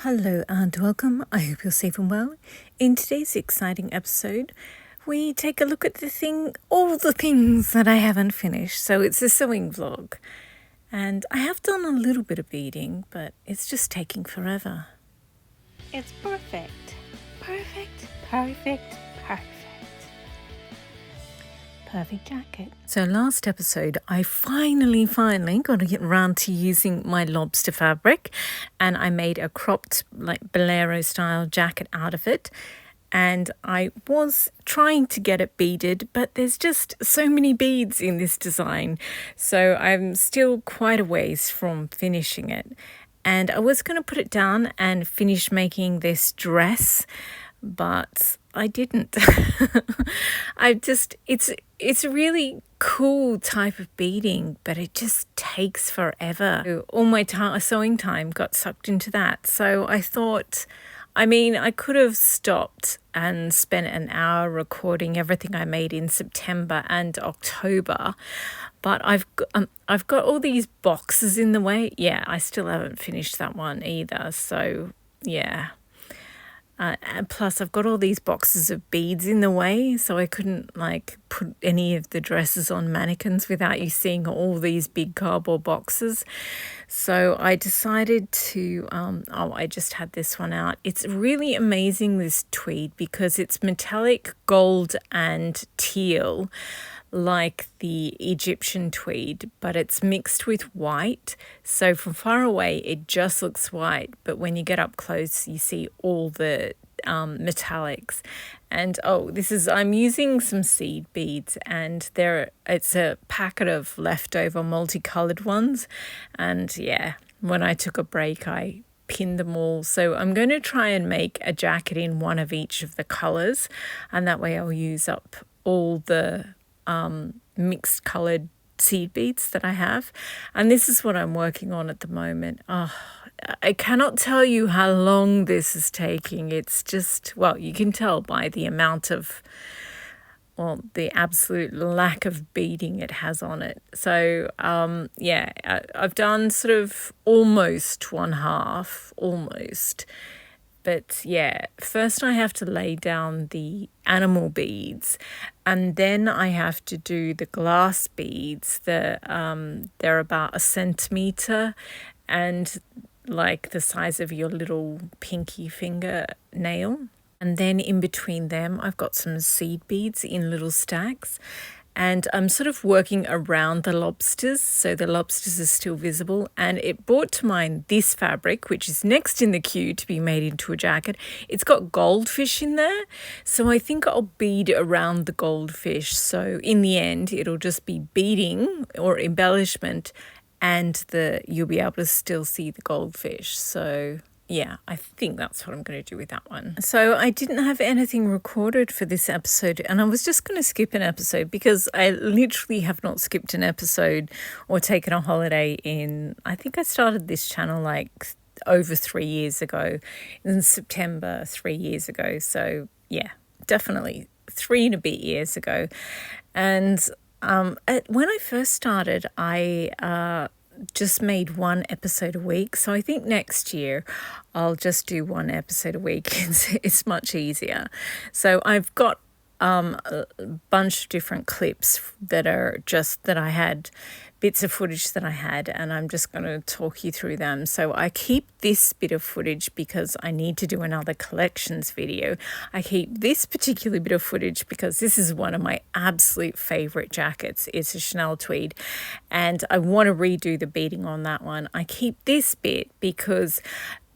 Hello and welcome. I hope you're safe and well. In today's exciting episode, we take a look at all the things that I haven't finished. So it's a sewing vlog. And I have done a little bit of beading, but it's just taking forever. It's perfect. Perfect, perfect, perfect. Perfect jacket. So last episode, I finally got to get around to using my Lobster fabric, and I made a cropped bolero style jacket out of it. And I was trying to get it beaded, but there's just so many beads in this design. So I'm still quite a ways from finishing it. And I was going to put it down and finish making this dress, but I didn't. It's a really cool type of beading, but it just takes forever. So all my sewing time got sucked into that. So I thought, I could have stopped and spent an hour recording everything I made in September and October, but I've got all these boxes in the way. Yeah, I still haven't finished that one either. So yeah. And plus I've got all these boxes of beads in the way, so I couldn't put any of the dresses on mannequins without you seeing all these big cardboard boxes. So I decided to, I just had this one out. It's really amazing, this tweed, because it's metallic gold and teal, like the Egyptian tweed, but it's mixed with white. So from far away, it just looks white, but when you get up close, you see all the metallics. And I'm using some seed beads, and it's a packet of leftover multicolored ones. And yeah, when I took a break, I pinned them all. So I'm going to try and make a jacket in one of each of the colors, and that way I'll use up all the mixed colored seed beads that I have. And this is what I'm working on at the moment. I cannot tell you how long this is taking. It's just, you can tell by the amount of, the absolute lack of beading it has on it. So I've done sort of almost one half, almost. But yeah, first I have to lay down the animal beads, and then I have to do the glass beads. They're about 1 centimeter and like the size of your little pinky finger nail. And then in between them, I've got some seed beads in little stacks. And I'm sort of working around the lobsters, so the lobsters are still visible. And it brought to mind this fabric, which is next in the queue to be made into a jacket. It's got goldfish in there, so I think I'll bead around the goldfish. So in the end, it'll just be beading or embellishment, and you'll be able to still see the goldfish. So yeah, I think that's what I'm going to do with that one. So I didn't have anything recorded for this episode, and I was just going to skip an episode because I literally have not skipped an episode or taken a holiday I think I started this channel over 3 years ago, in September 3 years ago. So yeah, definitely 3 and a bit years ago. And when I first started, I just made one episode a week. So I think next year I'll just do one episode a week. It's much easier. So I've got a bunch of different clips that I had, bits of footage that I had, and I'm just going to talk you through them. So I keep this bit of footage because I need to do another collections video. I keep this particular bit of footage because this is one of my absolute favorite jackets. It's a Chanel tweed, and I want to redo the beading on that one. I keep this bit because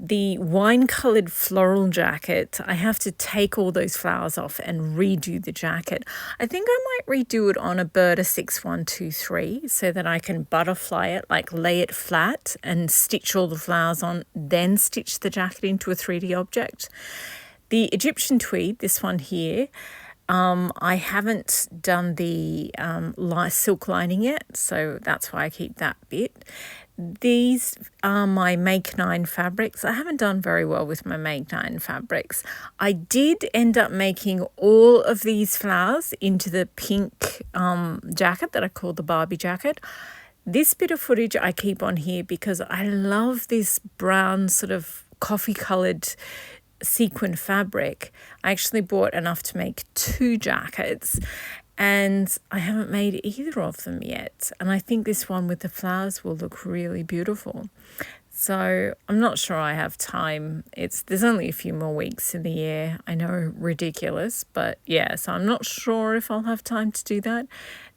the wine-coloured floral jacket, I have to take all those flowers off and redo the jacket. I think I might redo it on a Berta 6123 so that I can butterfly it, lay it flat and stitch all the flowers on, then stitch the jacket into a 3D object. The Egyptian tweed, this one here, I haven't done the silk lining yet, so that's why I keep that bit. These are my Make 9 fabrics. I haven't done very well with my Make 9 fabrics. I did end up making all of these flowers into the pink jacket that I call the Barbie jacket. This bit of footage I keep on here because I love this brown sort of coffee coloured sequin fabric. I actually bought enough to make 2 jackets, and I haven't made either of them yet. And I think this one with the flowers will look really beautiful. So I'm not sure I have time. There's only a few more weeks in the year. I know, ridiculous, but yeah, so I'm not sure if I'll have time to do that.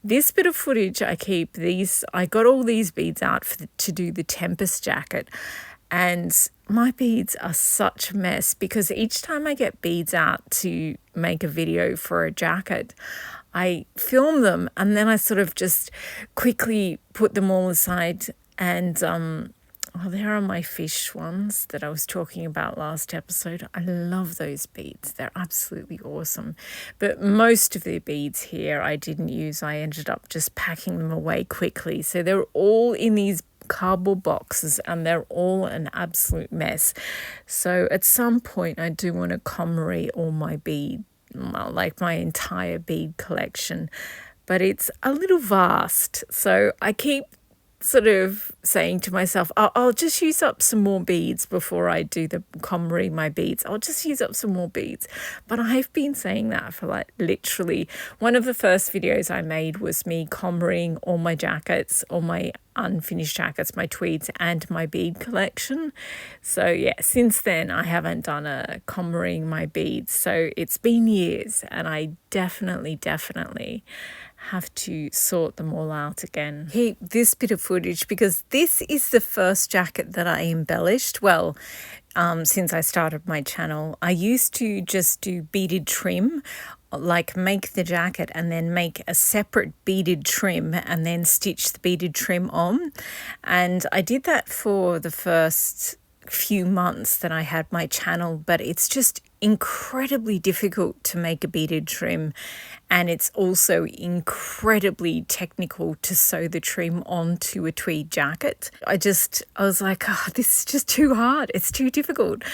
This bit of footage I got all these beads out to do the Tempest jacket, and my beads are such a mess because each time I get beads out to make a video for a jacket, I film them and then I sort of just quickly put them all aside. And there are my fish ones that I was talking about last episode. I love those beads. They're absolutely awesome. But most of the beads here I didn't use. I ended up just packing them away quickly. So they're all in these cardboard boxes and they're all an absolute mess. So at some point I do want to KonMari all my bead, like my entire bead collection. But it's a little vast. So I keep sort of saying to myself, I'll just use up some more beads before I do the KonMari my beads. I'll just use up some more beads. But I've been saying that for like literally, one of the first videos I made was me KonMariing all my jackets, all my unfinished jackets, my tweeds and my bead collection. So yeah, since then I haven't done a KonMariing my beads. So it's been years, and I definitely have to sort them all out again. Keep this bit of footage because this is the first jacket that I embellished. Well, since I started my channel, I used to just do beaded trim, like make the jacket and then make a separate beaded trim and then stitch the beaded trim on. And I did that for the first few months that I had my channel, but it's just incredibly difficult to make a beaded trim, and it's also incredibly technical to sew the trim onto a tweed jacket. I was like, this is just too hard, it's too difficult.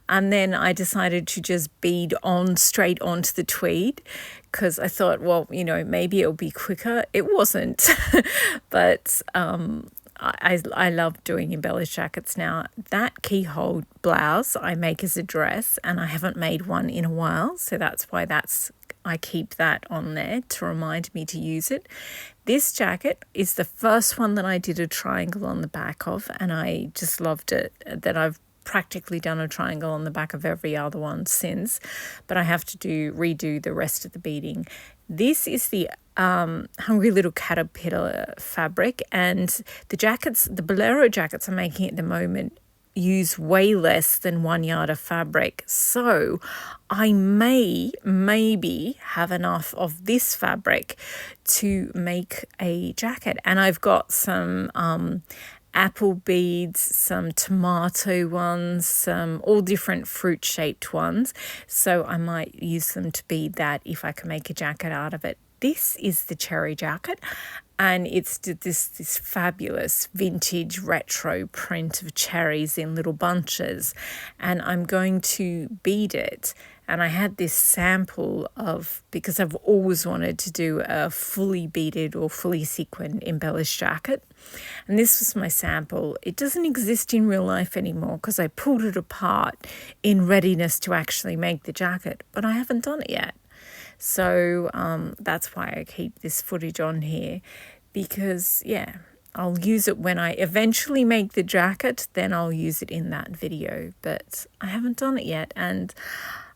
And then I decided to just bead on straight onto the tweed because I thought, well, maybe it'll be quicker. It wasn't. But I love doing embellished jackets now. That keyhole blouse I make as a dress, and I haven't made one in a while, so that's why I keep that on there to remind me to use it. This jacket is the first one that I did a triangle on the back of, and I just loved it. That I've practically done a triangle on the back of every other one since, but I have to redo the rest of the beading. This is the Hungry Little Caterpillar fabric, and the bolero jackets I'm making at the moment use way less than 1 yard of fabric, so I maybe have enough of this fabric to make a jacket. And I've got some apple beads, some tomato ones, some all different fruit shaped ones, so I might use them to bead that if I can make a jacket out of it. This is the cherry jacket, and it's this fabulous vintage retro print of cherries in little bunches, and I'm going to bead it. And I had this sample because I've always wanted to do a fully beaded or fully sequined embellished jacket. And this was my sample. It doesn't exist in real life anymore because I pulled it apart in readiness to actually make the jacket, but I haven't done it yet. So that's why I keep this footage on here, because yeah, I'll use it when I eventually make the jacket, then I'll use it in that video, but I haven't done it yet. And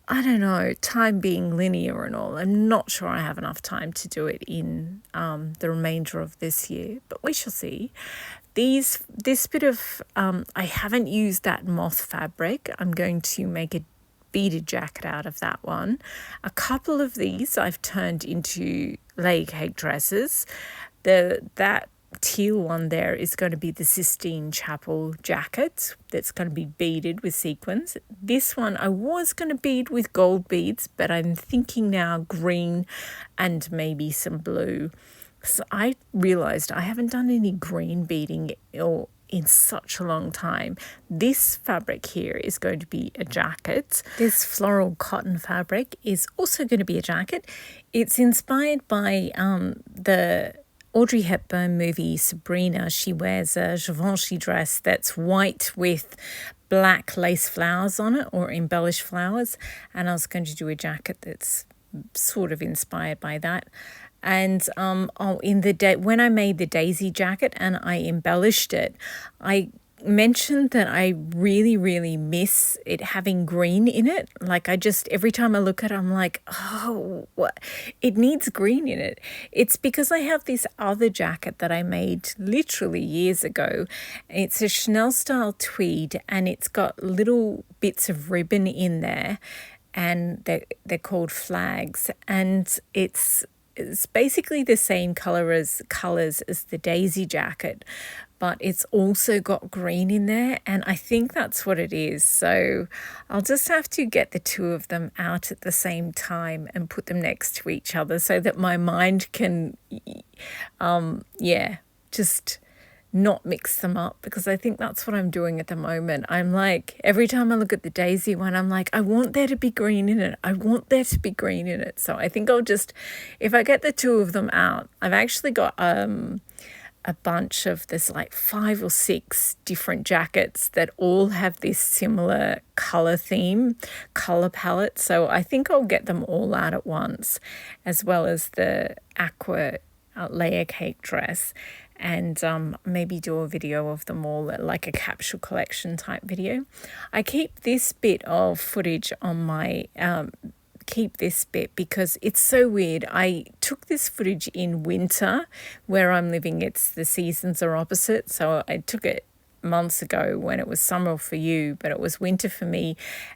I don't know, time being linear and all, I'm not sure I have enough time to do it in the remainder of this year, but we shall see. This bit of, I haven't used that moth fabric. I'm going to make a beaded jacket out of that one. A couple of these I've turned into layer cake dresses. That teal one there is going to be the Sistine Chapel jacket that's going to be beaded with sequins. This one I was going to bead with gold beads, but I'm thinking now green and maybe some blue. So I realized I haven't done any green beading in such a long time. This fabric here is going to be a jacket. This floral cotton fabric is also going to be a jacket. It's inspired by the Audrey Hepburn movie Sabrina. She wears a Givenchy dress that's white with black lace flowers on it, or embellished flowers, and I was going to do a jacket that's sort of inspired by that. And when I made the daisy jacket and I embellished it, I mentioned that I really, really miss it having green in it. Like, every time I look at it, I'm like, oh, what? It needs green in it. It's because I have this other jacket that I made literally years ago. It's a Chanel style tweed, and it's got little bits of ribbon in there, and they're called flags, and it's basically the same colors as the daisy jacket, but it's also got green in there, and I think that's what it is. So I'll just have to get the two of them out at the same time and put them next to each other so that my mind can just not mix them up, because I think that's what I'm doing at the moment. I'm like, every time I look at the daisy one, I'm like, I want there to be green in it. I want there to be green in it. So I think if I get the two of them out, I've actually got a bunch of, there's like 5 or 6 different jackets that all have this similar color palette. So I think I'll get them all out at once, as well as the aqua layer cake dress, and maybe do a video of them all, like a capsule collection type video. I keep this bit of footage on my because it's so weird. I took this footage in winter where I'm living. The seasons are opposite. So I took it months ago when it was summer for you, but it was winter for me.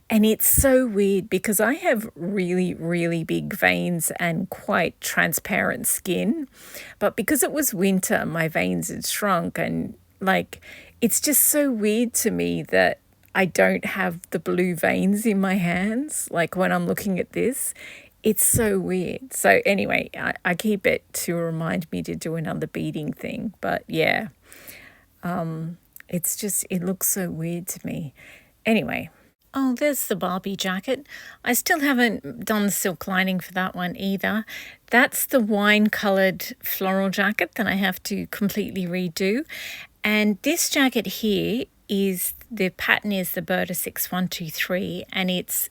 And it's so weird because I have really, really big veins and quite transparent skin. But because it was winter, my veins had shrunk, and it's just so weird to me that I don't have the blue veins in my hands. Like when I'm looking at this, it's so weird. So anyway, I keep it to remind me to do another beading thing. But yeah, it looks so weird to me. Anyway. Oh, there's the Barbie jacket. I still haven't done the silk lining for that one either. That's the wine-coloured floral jacket that I have to completely redo. And this jacket here the pattern is the Berta 6123, and it's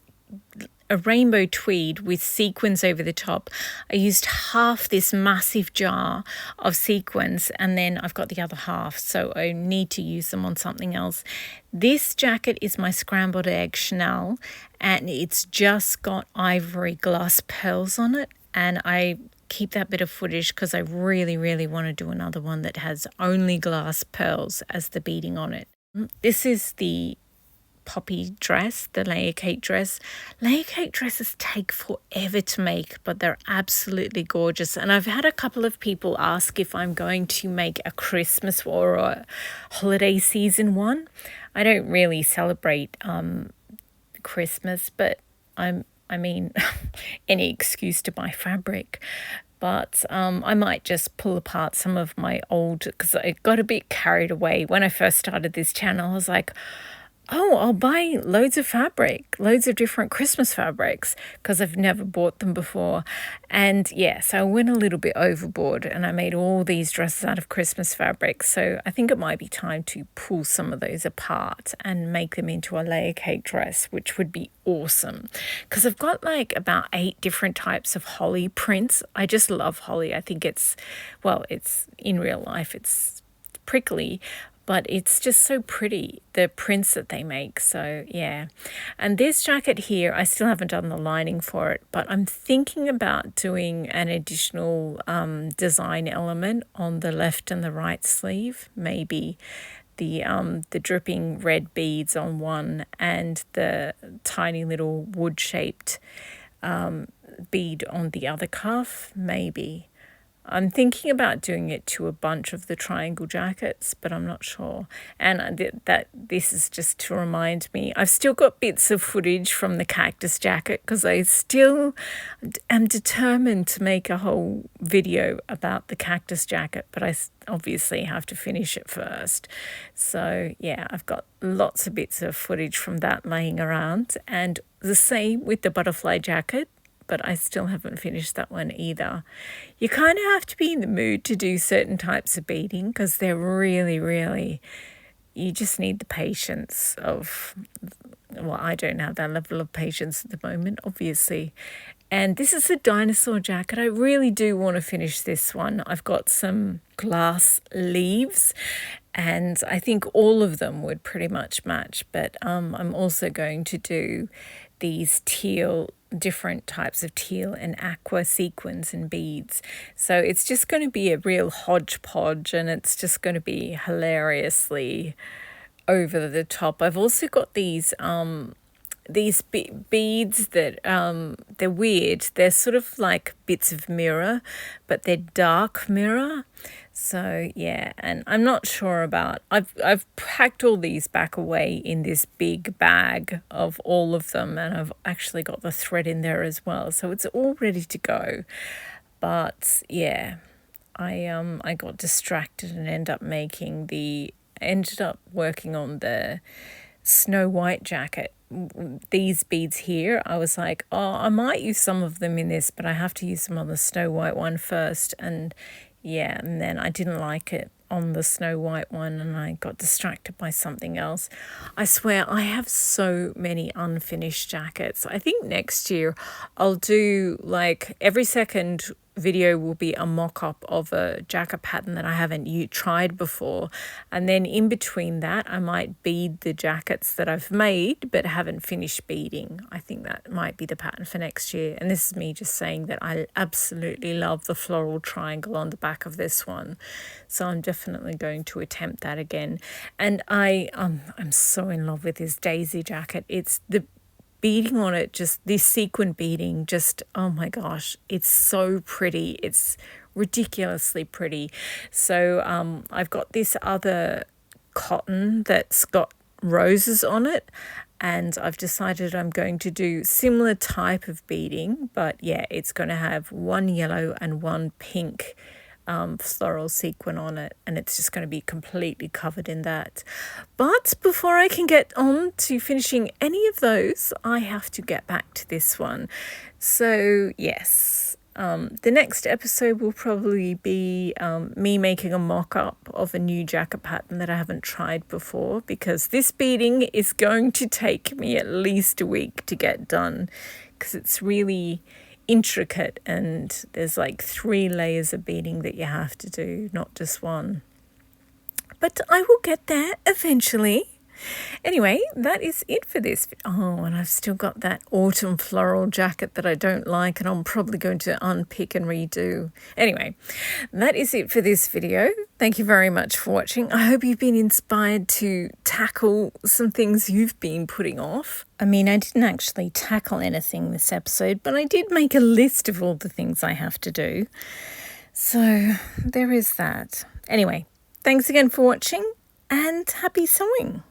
a rainbow tweed with sequins over the top. I used half this massive jar of sequins, and then I've got the other half, so I need to use them on something else. This jacket is my scrambled egg Chanel, and it's just got ivory glass pearls on it, and I keep that bit of footage because I really, really want to do another one that has only glass pearls as the beading on it. This is the poppy dress, the layer cake dress. Layer cake dresses take forever to make, but they're absolutely gorgeous. And I've had a couple of people ask if I'm going to make a Christmas or a holiday season one. I don't really celebrate Christmas, but I mean, any excuse to buy fabric. But I might just pull apart some of my old, because I got a bit carried away. When I first started this channel, I was like, oh, I'll buy loads of fabric, loads of different Christmas fabrics, because I've never bought them before. And yeah, so I went a little bit overboard and I made all these dresses out of Christmas fabric. So I think it might be time to pull some of those apart and make them into a layer cake dress, which would be awesome. Because I've got like about 8 different types of holly prints. I just love holly. I think it's in real life, it's prickly, but it's just so pretty, the prints that they make. So yeah. And this jacket here, I still haven't done the lining for it, but I'm thinking about doing an additional design element on the left and the right sleeve. Maybe the dripping red beads on one and the tiny little wood-shaped bead on the other cuff, maybe. I'm thinking about doing it to a bunch of the triangle jackets, but I'm not sure. And this is just to remind me. I've still got bits of footage from the cactus jacket because I still am determined to make a whole video about the cactus jacket, but I obviously have to finish it first. So yeah, I've got lots of bits of footage from that laying around, and the same with the butterfly jacket. But I still haven't finished that one either. You kind of have to be in the mood to do certain types of beading because they're really, really you just need the patience of, well, I don't have that level of patience at the moment, obviously. And this is a dinosaur jacket. I really do want to finish this one. I've got some glass leaves and I think all of them would pretty much match. But I'm also going to do these teal, different types of teal and aqua sequins and beads. So it's just going to be a real hodgepodge and it's just going to be hilariously over the top. I've also got these beads that they're weird. They're sort of like bits of mirror, but they're dark mirror. So yeah, and I'm not sure about, I've packed all these back away in this big bag of all of them, and I've actually got the thread in there as well, so it's all ready to go. But yeah, I got distracted and ended up working on the Snow White jacket. These beads here, I was like, oh, I might use some of them in this, but I have to use them on the Snow White one first. And yeah, and then I didn't like it on the Snow White one and I got distracted by something else. I swear I have so many unfinished jackets. I think next year I'll do like every second video will be a mock-up of a jacket pattern that I haven't tried before, and then in between that I might bead the jackets that I've made but haven't finished beading. I think that might be the pattern for next year, and this is me just saying that I absolutely love the floral triangle on the back of this one, so I'm definitely going to attempt that again. And I'm so in love with this daisy jacket. It's the beading on it, just this sequin beading, just, oh my gosh, it's so pretty. It's ridiculously pretty. So I've got this other cotton that's got roses on it, and I've decided I'm going to do similar type of beading, but yeah, it's going to have one yellow and one pink floral sequin on it, and it's just going to be completely covered in that. But before I can get on to finishing any of those, I have to get back to this one. So yes, the next episode will probably be me making a mock-up of a new jacket pattern that I haven't tried before, because this beading is going to take me at least a week to get done, because it's really intricate and there's like 3 layers of beading that you have to do, not just one. But I will get there eventually. Anyway, that is it for this. Oh, and I've still got that autumn floral jacket that I don't like, and I'm probably going to unpick and redo. Anyway, that is it for this video. Thank you very much for watching. I hope you've been inspired to tackle some things you've been putting off. I mean, I didn't actually tackle anything this episode, but I did make a list of all the things I have to do. So there is that. Anyway, thanks again for watching, and happy sewing.